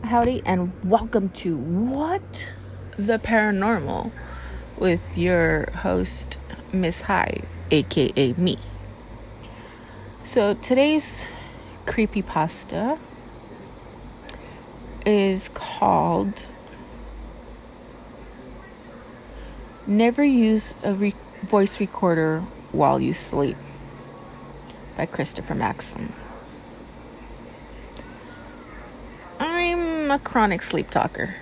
Howdy, and welcome to What? The Paranormal with your host, Miss Hyde, aka me. So today's creepypasta is called Never Use a Voice Recorder While You Sleep by Christopher Maxim. I'm a chronic sleep talker.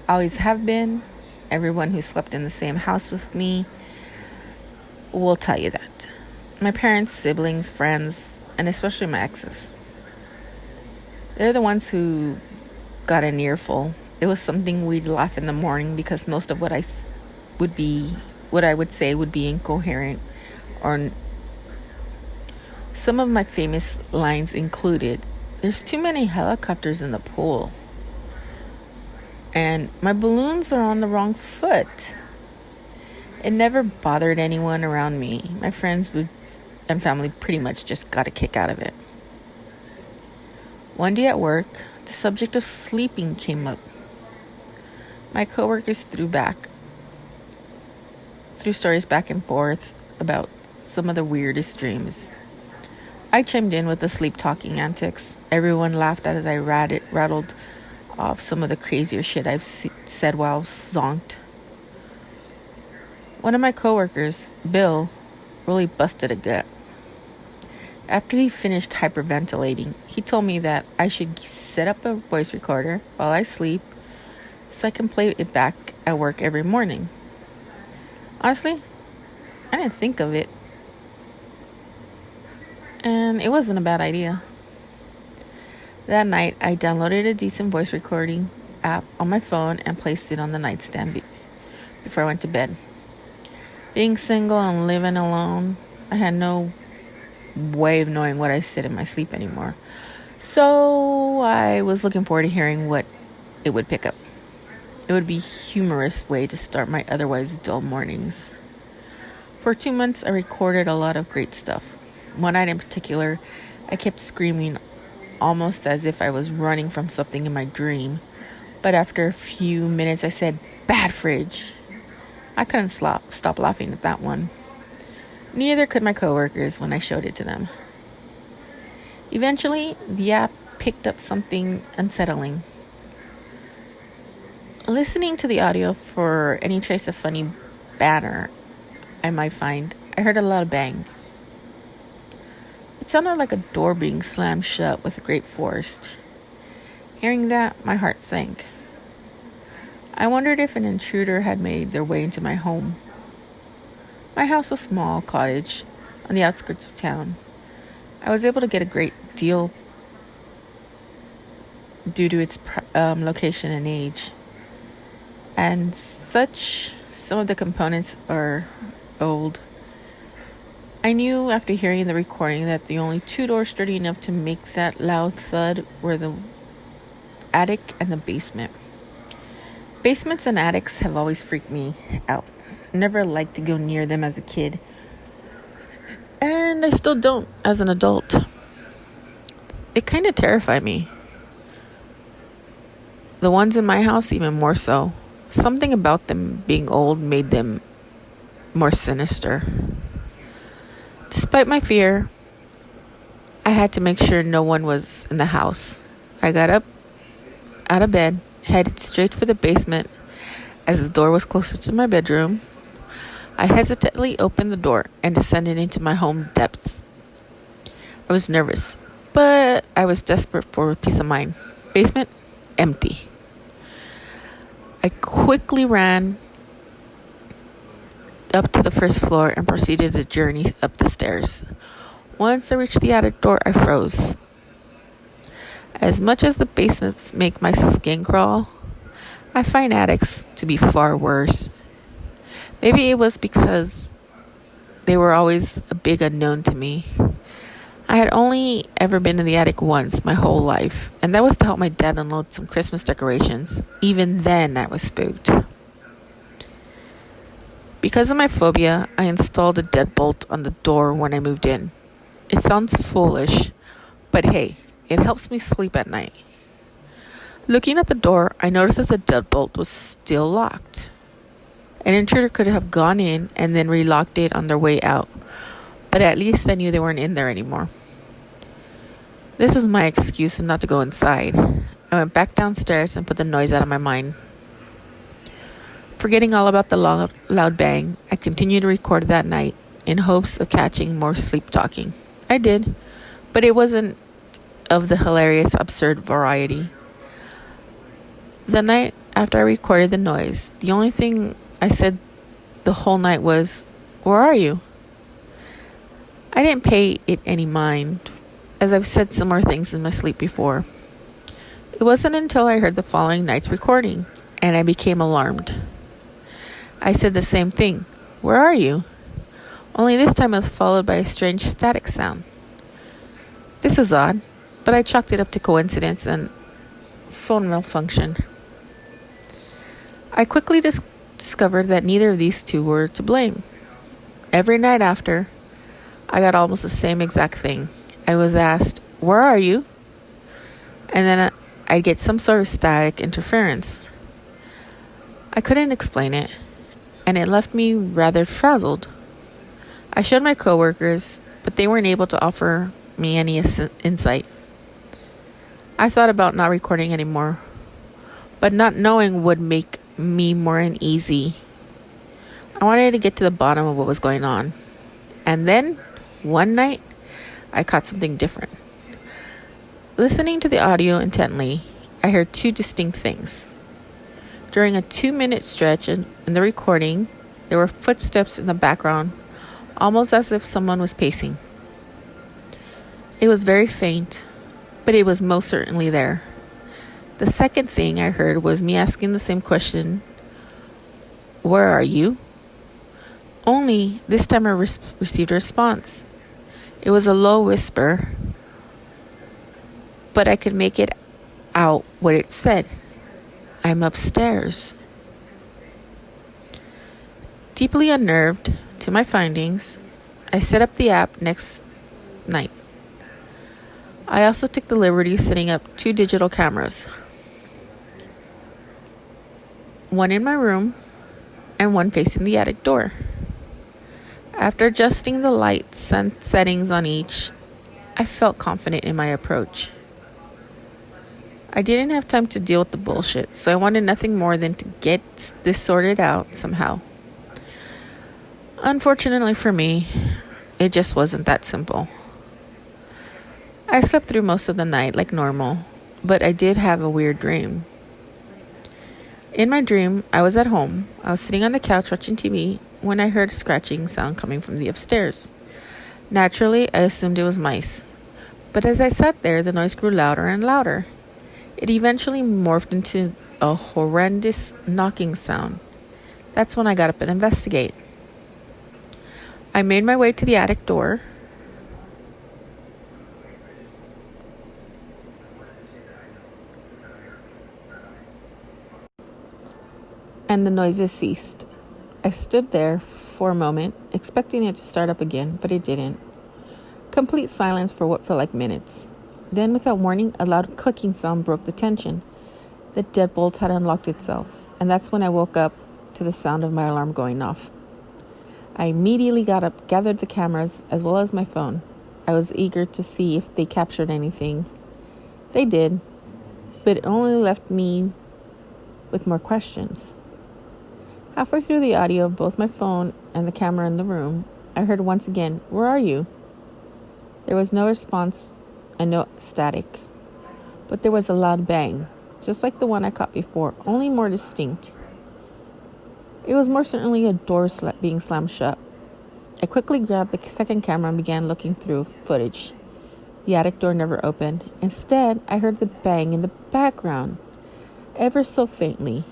Always have been. Everyone who slept in the same house with me will tell you that. My parents, siblings, friends, and especially my exes. They're the ones who got an earful. It was something we'd laugh in the morning because most of what I would say would be incoherent, or some of my famous lines included, "There's too many helicopters in the pool," and "My balloons are on the wrong foot." It never bothered anyone around me. My friends and family pretty much just got a kick out of it. One day at work, the subject of sleeping came up. My coworkers threw stories back and forth about some of the weirdest dreams. I chimed in with the sleep talking antics. Everyone laughed as I rattled off some of the crazier shit I've said while zonked. One of my coworkers, Bill, really busted a gut. After he finished hyperventilating, he told me that I should set up a voice recorder while I sleep so I can play it back at work every morning. Honestly, I didn't think of it, and it wasn't a bad idea. That night, I downloaded a decent voice recording app on my phone and placed it on the nightstand before I went to bed. Being single and living alone, I had no way of knowing what I said in my sleep anymore. So I was looking forward to hearing what it would pick up. It would be a humorous way to start my otherwise dull mornings. For 2 months, I recorded a lot of great stuff. One night in particular, I kept screaming almost as if I was running from something in my dream. But after a few minutes, I said, "Bad fridge." I couldn't stop laughing at that one. Neither could my coworkers when I showed it to them. Eventually, the app picked up something unsettling. Listening to the audio for any trace of funny banter I might find, I heard a loud bang. It sounded like a door being slammed shut with great force. Hearing that, my heart sank. I wondered if an intruder had made their way into my home. My house was a small cottage on the outskirts of town. I was able to get a great deal due to its location and age. And some of the components are old. I knew after hearing the recording that the only two doors sturdy enough to make that loud thud were the attic and the basement. Basements and attics have always freaked me out. Never liked to go near them as a kid. And I still don't as an adult. They kind of terrify me. The ones in my house even more so. Something about them being old made them more sinister. Despite my fear, I had to make sure no one was in the house. I got up out of bed, headed straight for the basement. As the door was closest to my bedroom, I hesitantly opened the door and descended into my home depths. I was nervous, but I was desperate for peace of mind. Basement, empty. I quickly ran up to the first floor and proceeded to journey up the stairs. Once I reached the attic door, I froze. As much as the basements make my skin crawl, I find attics to be far worse. Maybe it was because they were always a big unknown to me. I had only ever been in the attic once my whole life, and that was to help my dad unload some Christmas decorations. Even then, I was spooked. Because of my phobia, I installed a deadbolt on the door when I moved in. It sounds foolish, but hey, it helps me sleep at night. Looking at the door, I noticed that the deadbolt was still locked. An intruder could have gone in and then relocked it on their way out, but at least I knew they weren't in there anymore. This was my excuse not to go inside. I went back downstairs and put the noise out of my mind. Forgetting all about the loud bang, I continued to record that night in hopes of catching more sleep talking. I did, but it wasn't of the hilarious, absurd variety. The night after I recorded the noise, the only thing I said the whole night was, "Where are you?" I didn't pay it any mind, as I've said similar things in my sleep before. It wasn't until I heard the following night's recording, and I became alarmed. I said the same thing, "Where are you?" Only this time it was followed by a strange static sound. This was odd, but I chalked it up to coincidence and phone malfunction. I quickly discovered that neither of these two were to blame. Every night after, I got almost the same exact thing. I was asked, "Where are you?" And then I'd get some sort of static interference. I couldn't explain it, and it left me rather frazzled. I showed my coworkers, but they weren't able to offer me any insight. I thought about not recording anymore, but not knowing would make me more uneasy. I wanted to get to the bottom of what was going on. And then, one night, I caught something different. Listening to the audio intently, I heard two distinct things. During a 2-minute stretch in the recording, there were footsteps in the background, almost as if someone was pacing. It was very faint, but it was most certainly there. The second thing I heard was me asking the same question, "Where are you?" Only this time I received a response. It was a low whisper, but I could make it out what it said. "I'm upstairs." Deeply unnerved to my findings, I set up the app next night. I also took the liberty of setting up 2 digital cameras. One in my room and one facing the attic door. After adjusting the lights and settings on each, I felt confident in my approach. I didn't have time to deal with the bullshit, so I wanted nothing more than to get this sorted out somehow. Unfortunately for me, it just wasn't that simple. I slept through most of the night like normal, but I did have a weird dream. In my dream, I was at home. I was sitting on the couch watching TV when I heard a scratching sound coming from the upstairs. Naturally, I assumed it was mice. But as I sat there, the noise grew louder and louder. It eventually morphed into a horrendous knocking sound. That's when I got up and investigate. I made my way to the attic door. And the noises ceased. I stood there for a moment, expecting it to start up again, but it didn't. Complete silence for what felt like minutes. Then, without warning, a loud clicking sound broke the tension. The deadbolt had unlocked itself, and that's when I woke up to the sound of my alarm going off. I immediately got up, gathered the cameras, as well as my phone. I was eager to see if they captured anything. They did, but it only left me with more questions. Halfway through the audio of both my phone and the camera in the room, I heard once again, "Where are you?" There was no response and no static, but there was a loud bang, just like the one I caught before, only more distinct. It was more certainly a door being slammed shut. I quickly grabbed the second camera and began looking through footage. The attic door never opened. Instead, I heard the bang in the background, ever so faintly.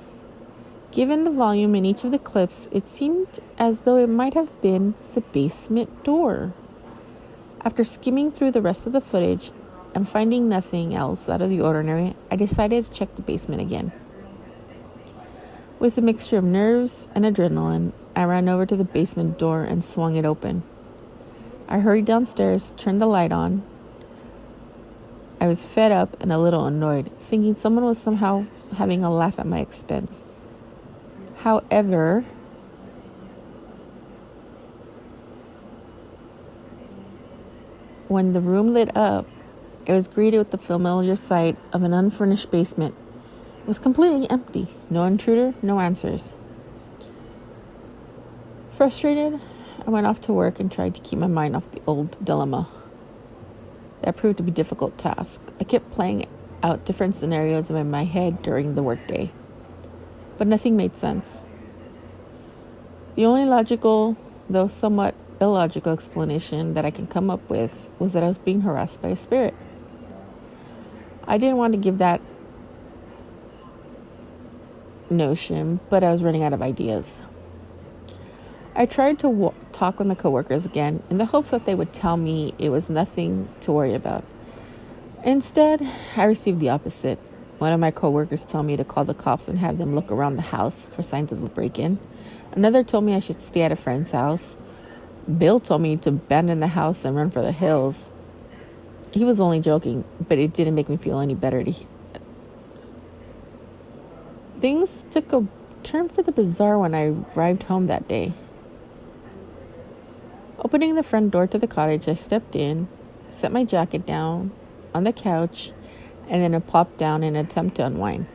Given the volume in each of the clips, it seemed as though it might have been the basement door. After skimming through the rest of the footage and finding nothing else out of the ordinary, I decided to check the basement again. With a mixture of nerves and adrenaline, I ran over to the basement door and swung it open. I hurried downstairs, turned the light on, I was fed up and a little annoyed, thinking someone was somehow having a laugh at my expense. However, when the room lit up, it was greeted with the familiar sight of an unfurnished basement. It was completely empty. No intruder, no answers. Frustrated, I went off to work and tried to keep my mind off the old dilemma. That proved to be a difficult task. I kept playing out different scenarios in my head during the workday, but nothing made sense. The only logical, though somewhat illogical explanation that I can come up with was that I was being harassed by a spirit. I didn't want to give that notion, but I was running out of ideas. I tried to talk with my coworkers again in the hopes that they would tell me it was nothing to worry about. Instead, I received the opposite. One of my coworkers told me to call the cops and have them look around the house for signs of a break-in. Another told me I should stay at a friend's house. Bill told me to abandon the house and run for the hills. He was only joking, but it didn't make me feel any better. Things took a turn for the bizarre when I arrived home that day. Opening the front door to the cottage, I stepped in, set my jacket down on the couch, and then I plopped down in an attempt to unwind.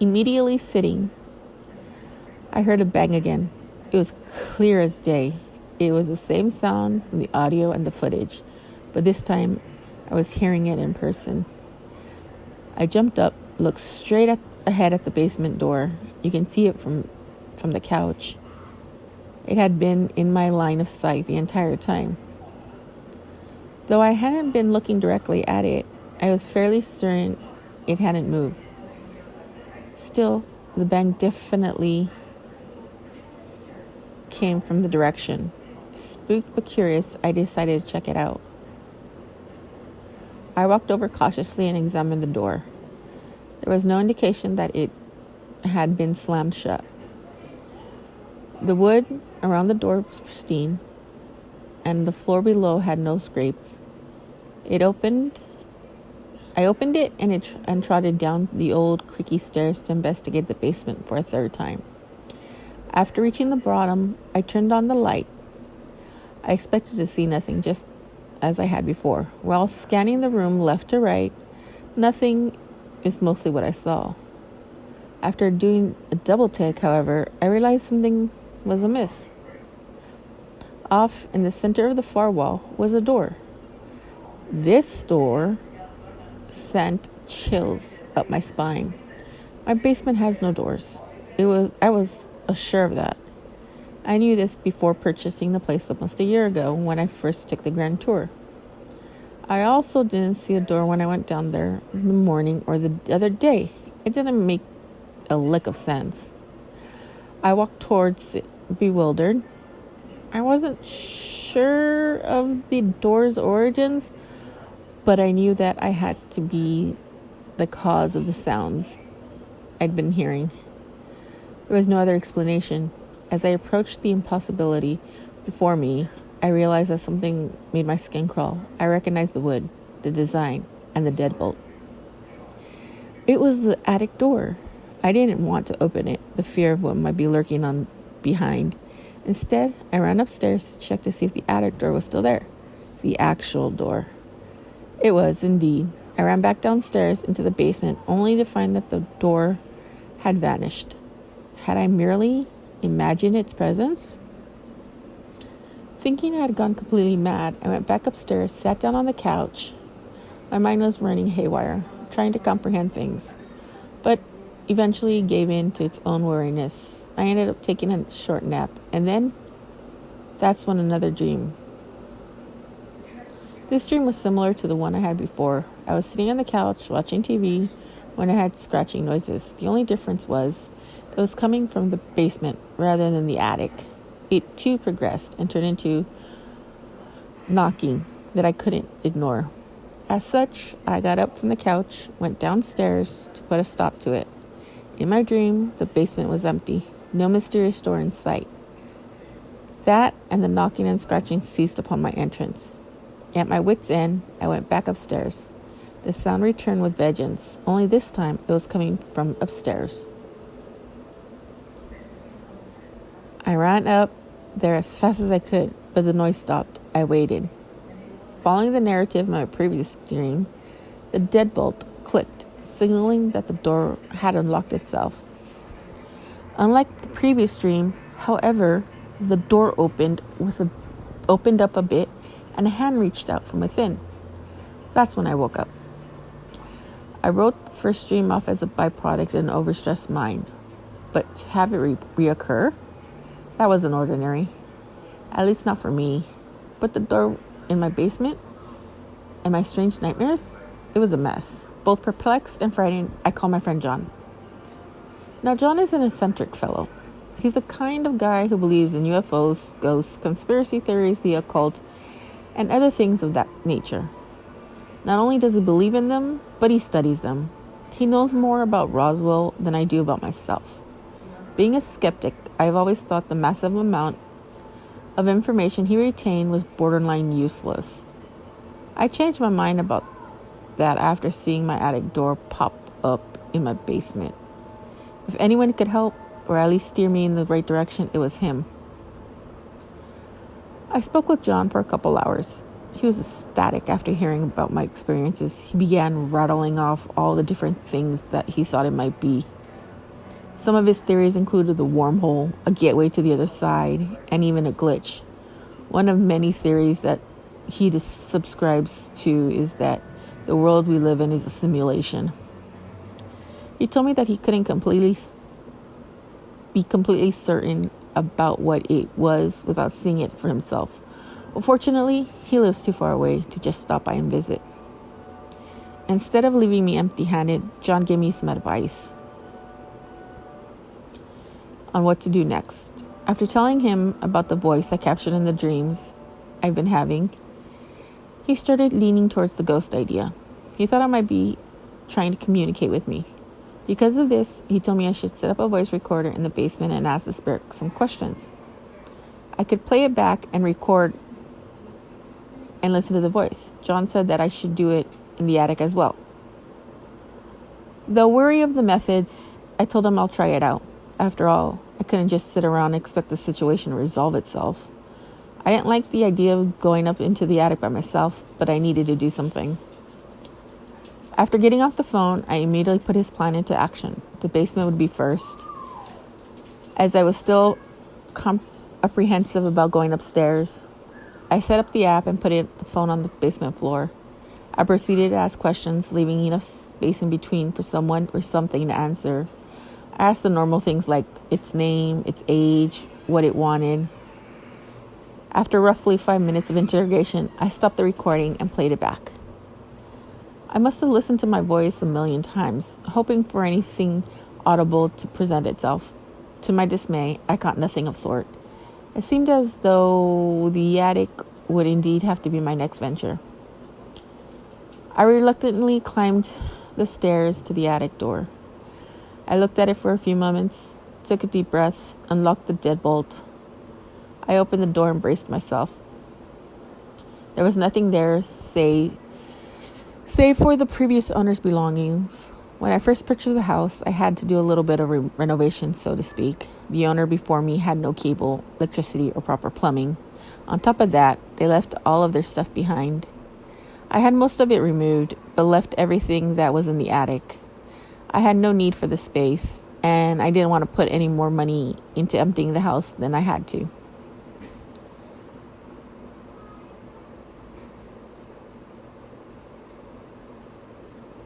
Immediately sitting, I heard a bang again. It was clear as day. It was the same sound from the audio and the footage, but this time I was hearing it in person. I jumped up, looked straight ahead at the basement door. You can see it from the couch. It had been in my line of sight the entire time. Though I hadn't been looking directly at it, I was fairly certain it hadn't moved. Still, the bang definitely came from the direction. Spooked but curious, I decided to check it out. I walked over cautiously and examined the door. There was no indication that it had been slammed shut. The wood around the door was pristine, and the floor below had no scrapes. I opened it and trotted down the old creaky stairs to investigate the basement for a third time. After reaching the bottom, I turned on the light. I expected to see nothing, just as I had before. While scanning the room left to right, nothing is mostly what I saw. After doing a double take, however, I realized something was amiss. Off in the center of the far wall was a door. This door sent chills up my spine. My basement has no doors. I was sure of that. I knew this before purchasing the place almost a year ago when I first took the grand tour. I also didn't see a door when I went down there in the morning or the other day. It didn't make a lick of sense. I walked towards it, bewildered. I wasn't sure of the door's origins, but I knew that I had to be the cause of the sounds I'd been hearing. There was no other explanation. As I approached the impossibility before me, I realized that something made my skin crawl. I recognized the wood, the design, and the deadbolt. It was the attic door. I didn't want to open it, the fear of what might be lurking on behind. Instead, I ran upstairs to check to see if the attic door was still there. The actual door. It was, indeed. I ran back downstairs into the basement, only to find that the door had vanished. Had I merely imagined its presence? Thinking I had gone completely mad, I went back upstairs, sat down on the couch. My mind was running haywire, trying to comprehend things, but eventually gave in to its own weariness. I ended up taking a short nap, and then that's when another dream. This dream was similar to the one I had before. I was sitting on the couch watching TV when I had scratching noises. The only difference was it was coming from the basement rather than the attic. It too progressed and turned into knocking that I couldn't ignore. As such, I got up from the couch, went downstairs to put a stop to it. In my dream, the basement was empty, no mysterious door in sight. That and the knocking and scratching ceased upon my entrance. At my wit's end, I went back upstairs. The sound returned with vengeance, only this time it was coming from upstairs. I ran up there as fast as I could, but the noise stopped. I waited. Following the narrative of my previous dream, the deadbolt clicked, signaling that the door had unlocked itself. Unlike the previous dream, however, the door opened up a bit, and a hand reached out from within. That's when I woke up. I wrote the first dream off as a byproduct of an overstressed mind, but to have it reoccur, that wasn't ordinary. At least not for me. But the door in my basement and my strange nightmares, it was a mess. Both perplexed and frightened, I called my friend John. Now, John is an eccentric fellow. He's the kind of guy who believes in UFOs, ghosts, conspiracy theories, the occult, and other things of that nature. Not only does he believe in them, but he studies them. He knows more about Roswell than I do about myself. Being a skeptic, I've always thought the massive amount of information he retained was borderline useless. I changed my mind about that after seeing my attic door pop up in my basement. If anyone could help, or at least steer me in the right direction, it was him. I spoke with John for a couple hours. He was ecstatic after hearing about my experiences. He began rattling off all the different things that he thought it might be. Some of his theories included the wormhole, a gateway to the other side, and even a glitch. One of many theories that he subscribes to is that the world we live in is a simulation. He told me that he couldn't be completely certain about what it was without seeing it for himself. But fortunately, he lives too far away to just stop by and visit. Instead of leaving me empty-handed, John gave me some advice on what to do next. After telling him about the voice I captured in the dreams I've been having, he started leaning towards the ghost idea. He thought I might be trying to communicate with me. Because of this, he told me I should set up a voice recorder in the basement and ask the spirit some questions. I could play it back and record and listen to the voice. John said that I should do it in the attic as well. Though wary of the methods, I told him I'll try it out. After all, I couldn't just sit around and expect the situation to resolve itself. I didn't like the idea of going up into the attic by myself, but I needed to do something. After getting off the phone, I immediately put his plan into action. The basement would be first. As I was still apprehensive about going upstairs, I set up the app and put the phone on the basement floor. I proceeded to ask questions, leaving enough space in between for someone or something to answer. I asked the normal things like its name, its age, what it wanted. After roughly 5 minutes of interrogation, I stopped the recording and played it back. I must have listened to my voice a million times, hoping for anything audible to present itself. To my dismay, I caught nothing of sort. It seemed as though the attic would indeed have to be my next venture. I reluctantly climbed the stairs to the attic door. I looked at it for a few moments, took a deep breath, unlocked the deadbolt. I opened the door and braced myself. There was nothing there save for the previous owner's belongings. When I first purchased the house, I had to do a little bit of renovation, so to speak. The owner before me had no cable, electricity, or proper plumbing. On top of that, they left all of their stuff behind. I had most of it removed, but left everything that was in the attic. I had no need for the space, and I didn't want to put any more money into emptying the house than I had to.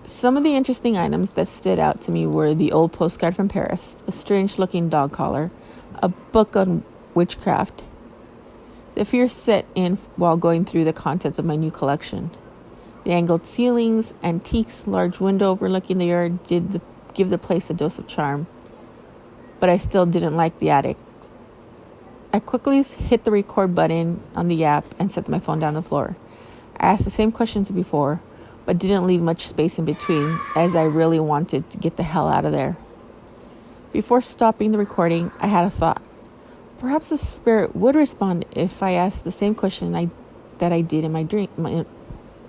Some of the interesting items that stood out to me were the old postcard from Paris, a strange-looking dog collar, a book on witchcraft. The fear set in while going through the contents of my new collection. The angled ceilings, antiques, large window overlooking the yard did give the place a dose of charm, but I still didn't like the attic. I quickly hit the record button on the app and set my phone down on the floor. I asked the same questions before, but didn't leave much space in between, as I really wanted to get the hell out of there. Before stopping the recording, I had a thought. Perhaps the spirit would respond if I asked the same question I that I did in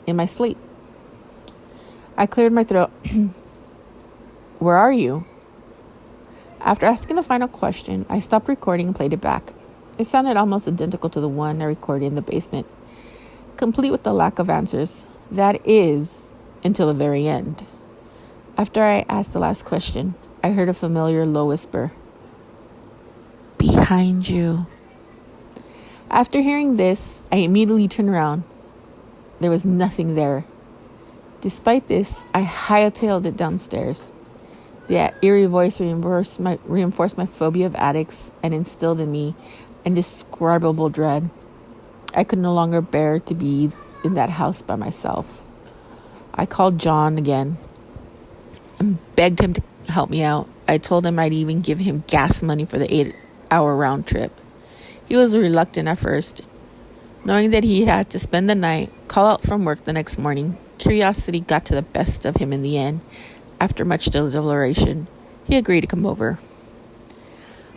in my sleep. I cleared my throat. Where are you? After asking the final question, I stopped recording and played it back. It sounded almost identical to the one I recorded in the basement, complete with the lack of answers. That is, until the very end. After I asked the last question, I heard a familiar low whisper. Behind you. After hearing this, I immediately turned around. There was nothing there. Despite this, I hightailed it downstairs. The eerie voice reinforced my phobia of attics and instilled in me indescribable dread. I could no longer bear to be in that house by myself. I called John again and begged him to help me out. I told him I'd even give him gas money for the 8-hour round trip. He was reluctant at first. Knowing that he had to spend the night, call out from work the next morning, curiosity got to the best of him in the end. After much deliberation, he agreed to come over.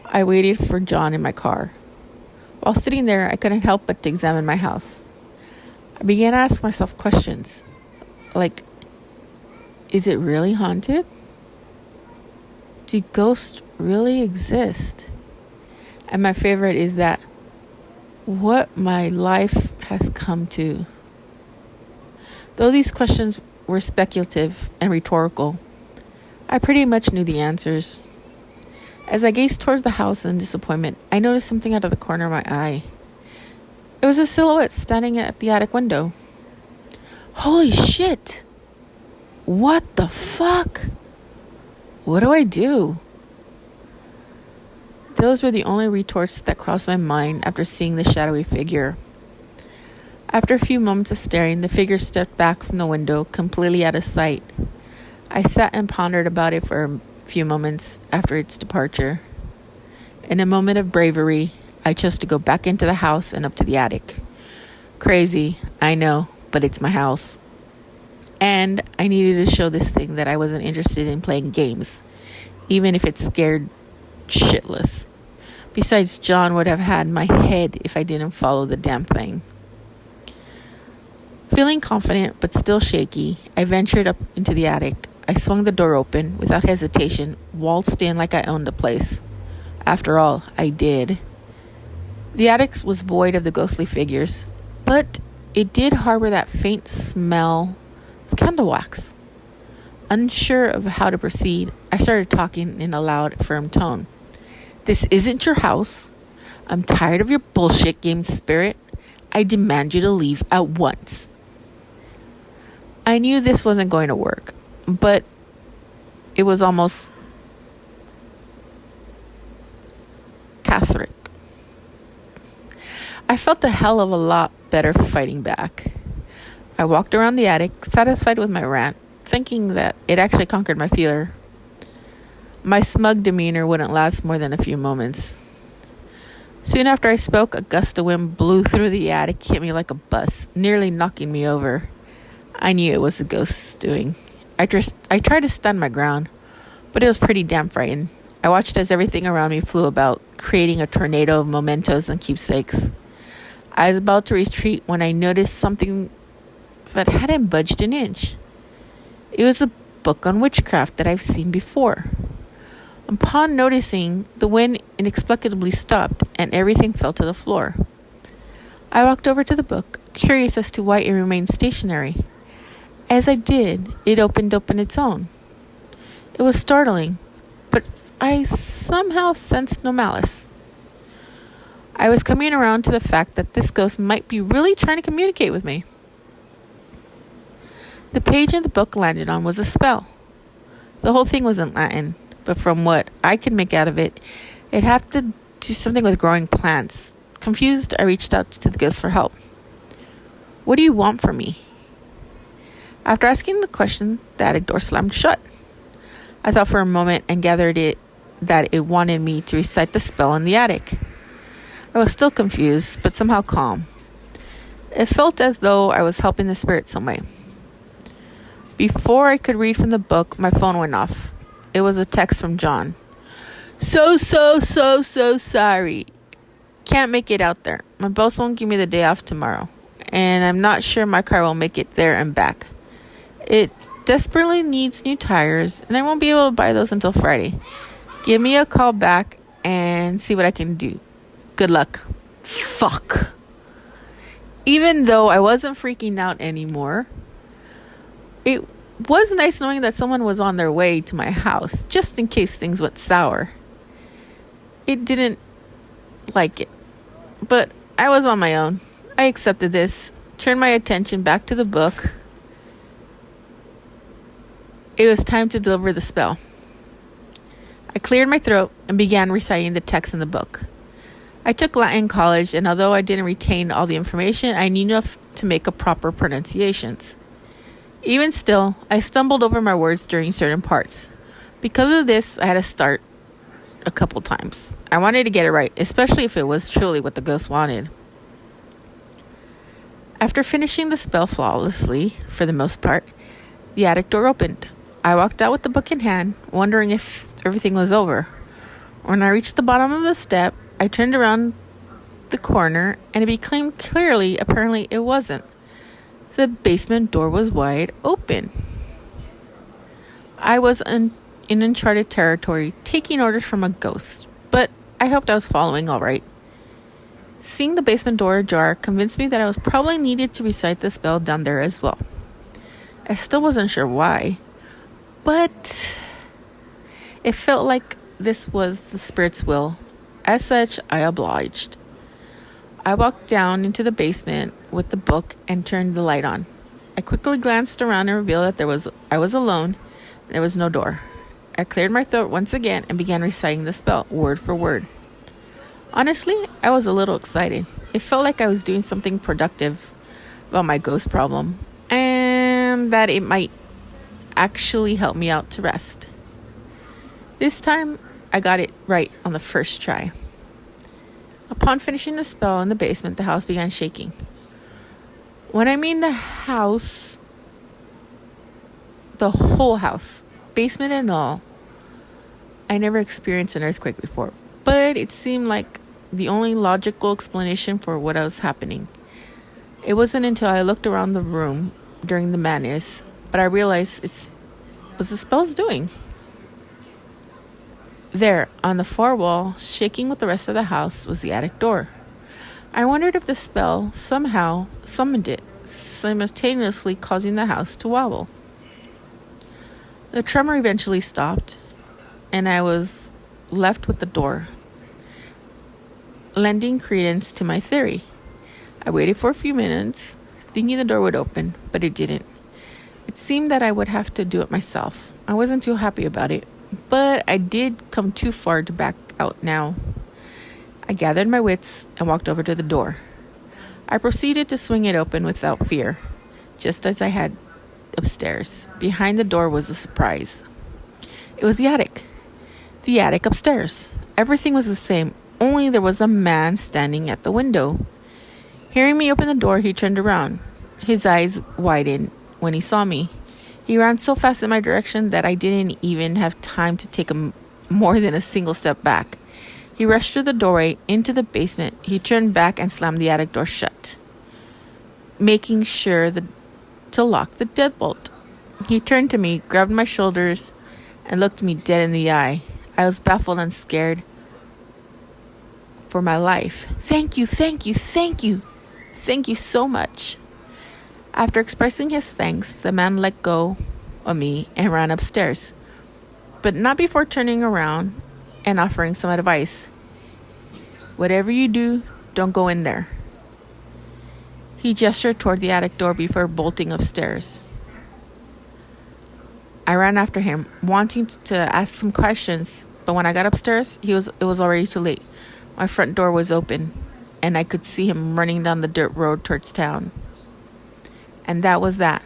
I waited for John in my car. While sitting there, I couldn't help but to examine my house. I began to ask myself questions, like, is it really haunted? Do ghosts really exist? And my favorite is that what my life has come to. Though these questions were speculative and rhetorical, I pretty much knew the answers. As I gazed towards the house in disappointment, I noticed something out of the corner of my eye. It was a silhouette standing at the attic window. Holy shit! What the fuck? What do I do? Those were the only retorts that crossed my mind after seeing the shadowy figure. After a few moments of staring, the figure stepped back from the window, completely out of sight. I sat and pondered about it for a few moments after its departure. In a moment of bravery, I chose to go back into the house and up to the attic. Crazy, I know, but it's my house. And I needed to show this thing that I wasn't interested in playing games, even if it scared shitless. Besides, John would have had my head if I didn't follow the damn thing. Feeling confident but still shaky, I ventured up into the attic. I swung the door open without hesitation, waltzed in like I owned the place. After all, I did. The attic was void of the ghostly figures, but it did harbor that faint smell of candle wax. Unsure of how to proceed, I started talking in a loud, firm tone. This isn't your house. I'm tired of your bullshit game spirit. I demand you to leave at once. I knew this wasn't going to work, but it was almost Catholic. I felt a hell of a lot better fighting back. I walked around the attic, satisfied with my rant, thinking that it actually conquered my fear. My smug demeanor wouldn't last more than a few moments. Soon after I spoke, a gust of wind blew through the attic, hit me like a bus, nearly knocking me over. I knew it was the ghost's doing. I tried to stand my ground, but it was pretty damn frightened. I watched as everything around me flew about, creating a tornado of mementos and keepsakes. I was about to retreat when I noticed something that hadn't budged an inch. It was a book on witchcraft that I've seen before. Upon noticing, the wind inexplicably stopped and everything fell to the floor. I walked over to the book, curious as to why it remained stationary. As I did, it opened up on its own. It was startling, but I somehow sensed no malice. I was coming around to the fact that this ghost might be really trying to communicate with me. The page in the book landed on was a spell. The whole thing was in Latin, but from what I could make out of it, it had to do something with growing plants. Confused, I reached out to the ghost for help. What do you want from me? After asking the question, the attic door slammed shut. I thought for a moment and gathered that it wanted me to recite the spell in the attic. I was still confused, but somehow calm. It felt as though I was helping the spirit some way. Before I could read from the book, my phone went off. It was a text from John. So sorry. Can't make it out there. My boss won't give me the day off tomorrow. and I'm not sure my car will make it there and back. It desperately needs new tires, and I won't be able to buy those until Friday. Give me a call back and see what I can do. Good luck. Fuck. Even though I wasn't freaking out anymore, it was nice knowing that someone was on their way to my house, just in case things went sour. It didn't like it, but I was on my own. I accepted this, turned my attention back to the book. It was time to deliver the spell. I cleared my throat and began reciting the text in the book. I took Latin in college, and although I didn't retain all the information, I knew enough to make a proper pronunciations. Even still, I stumbled over my words during certain parts. Because of this, I had to start a couple times. I wanted to get it right, especially if it was truly what the ghost wanted. After finishing the spell flawlessly, for the most part, the attic door opened. I walked out with the book in hand, wondering if everything was over. When I reached the bottom of the step, I turned around the corner, and it became clearly, apparently it wasn't. The basement door was wide open. I was in uncharted territory, taking orders from a ghost, but I hoped I was following all right. Seeing the basement door ajar convinced me that I was probably needed to recite the spell down there as well. I still wasn't sure why, but it felt like this was the spirit's will. As such, I obliged. I walked down into the basement with the book and turned the light on. I quickly glanced around and revealed that I was alone. There was no door. I cleared my throat once again and began reciting the spell, word for word. Honestly, I was a little excited. It felt like I was doing something productive about my ghost problem, and that it might actually help me out to rest. This time, I got it right on the first try. Upon finishing the spell in the basement, the house began shaking. When I mean the house, the whole house, basement and all. I never experienced an earthquake before, but it seemed like the only logical explanation for what was happening. It wasn't until I looked around the room during the madness, but I realized it was the spell's doing. There, on the far wall, shaking with the rest of the house, was the attic door. I wondered if the spell somehow summoned it, simultaneously causing the house to wobble. The tremor eventually stopped, and I was left with the door, lending credence to my theory. I waited for a few minutes, thinking the door would open, but it didn't. It seemed that I would have to do it myself. I wasn't too happy about it, but I did come too far to back out now. I gathered my wits and walked over to the door. I proceeded to swing it open without fear, just as I had upstairs. Behind the door was a surprise. It was the attic. The attic upstairs. Everything was the same, only there was a man standing at the window. Hearing me open the door, he turned around. His eyes widened when he saw me. He ran so fast in my direction that I didn't even have time to take more than a single step back. He rushed through the doorway into the basement. He turned back and slammed the attic door shut, making sure to lock the deadbolt. He turned to me, grabbed my shoulders, and looked me dead in the eye. I was baffled and scared for my life. Thank you, thank you, thank you. Thank you so much. After expressing his thanks, the man let go of me and ran upstairs, but not before turning around and offering some advice. Whatever you do, don't go in there. He gestured toward the attic door before bolting upstairs. I ran after him, wanting to ask some questions, but when I got upstairs, it was already too late. My front door was open, and I could see him running down the dirt road towards town. And that was that.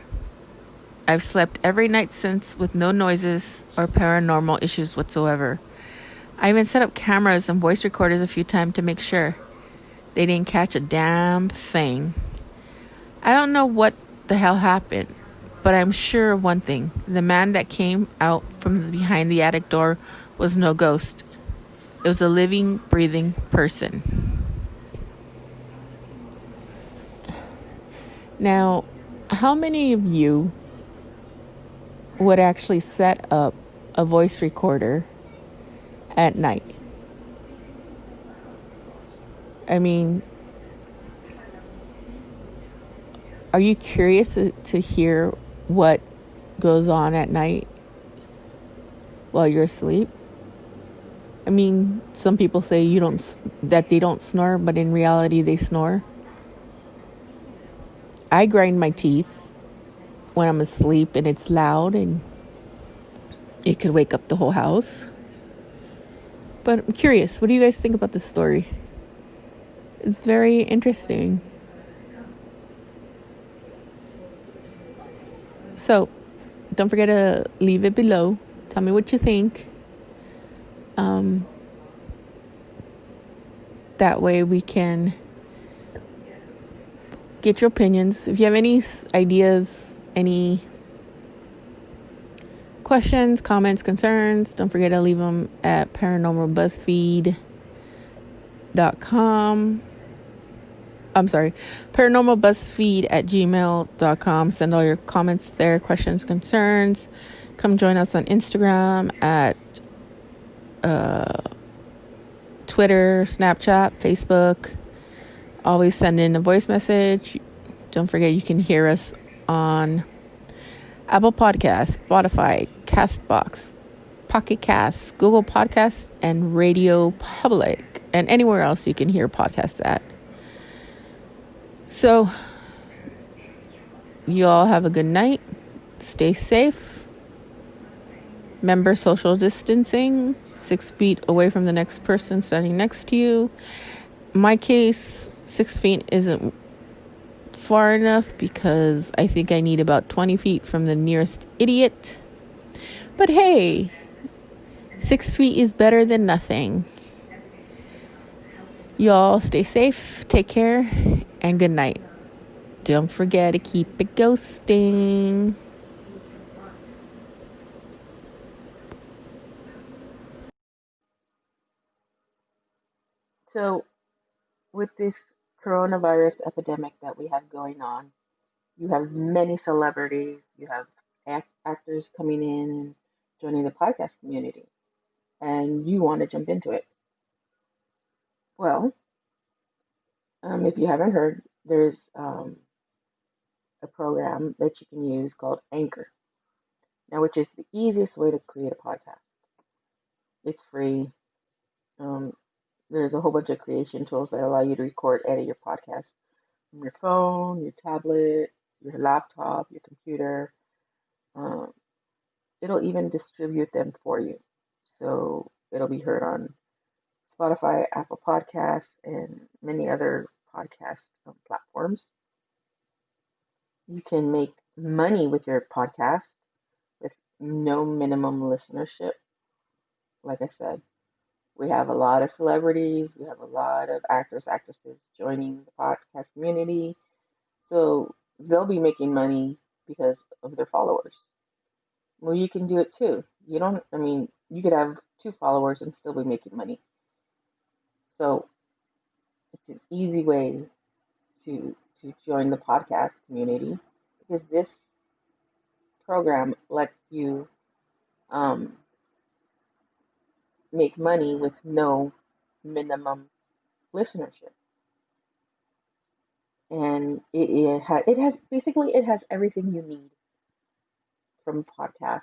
I've slept every night since with no noises or paranormal issues whatsoever. I even set up cameras and voice recorders a few times to make sure they didn't catch a damn thing. I don't know what the hell happened, but I'm sure of one thing. The man that came out from behind the attic door was no ghost. It was a living, breathing person. Now, how many of you would actually set up a voice recorder at night? I mean, are you curious to hear what goes on at night while you're asleep? I mean, some people say that they don't snore, but in reality they snore. I grind my teeth when I'm asleep and it's loud and it could wake up the whole house. But I'm curious, what do you guys think about this story? It's very interesting. So, don't forget to leave it below. Tell me what you think. That way we can get your opinions. If you have any ideas, any questions, comments, concerns, don't forget to leave them at paranormalbuzzfeed.com. I'm sorry, paranormalbuzzfeed@gmail.com. Send all your comments there, questions, concerns. Come join us on Instagram, at Twitter, Snapchat, Facebook. Always send in a voice message. Don't forget you can hear us on Apple Podcasts, Spotify, Castbox, Poketcasts, Google Podcasts, and Radio Public, and anywhere else you can hear podcasts at. So, you all have a good night. Stay safe. Remember social distancing, 6 feet away from the next person standing next to you. In my case, 6 feet isn't far enough because I think I need about 20 feet from the nearest idiot. But hey, 6 feet is better than nothing. Y'all stay safe, take care, and good night. Don't forget to keep it ghosting. So, with this coronavirus epidemic that we have going on, you have many celebrities, you have actors coming in and joining the podcast community, and you want to jump into it. Well, if you haven't heard, there's a program that you can use called Anchor, now, which is the easiest way to create a podcast. It's free. Um, there's a whole bunch of creation tools that allow you to record, edit your podcast from your phone, your tablet, your laptop, your computer. Um, it'll even distribute them for you. So it'll be heard on Spotify, Apple Podcasts, and many other podcast platforms. You can make money with your podcast with no minimum listenership. Like I said, we have a lot of celebrities, we have a lot of actors, actresses joining the podcast community. So they'll be making money because of their followers. Well, you can do it too. You could have 2 followers and still be making money. So it's an easy way to join the podcast community because this program lets you um, make money with no minimum listenership. And it has everything you need from a podcast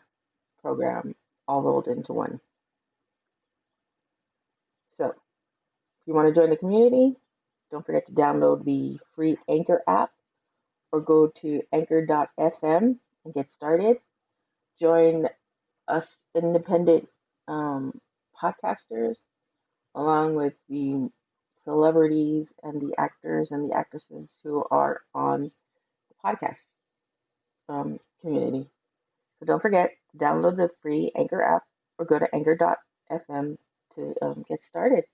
program all rolled into one. So if you want to join the community, don't forget to download the free Anchor app or go to anchor.fm and get started. Join us independent podcasters along with the celebrities and the actors and the actresses who are on the podcast community. So don't forget, download the free Anchor app or go to anchor.fm to get started.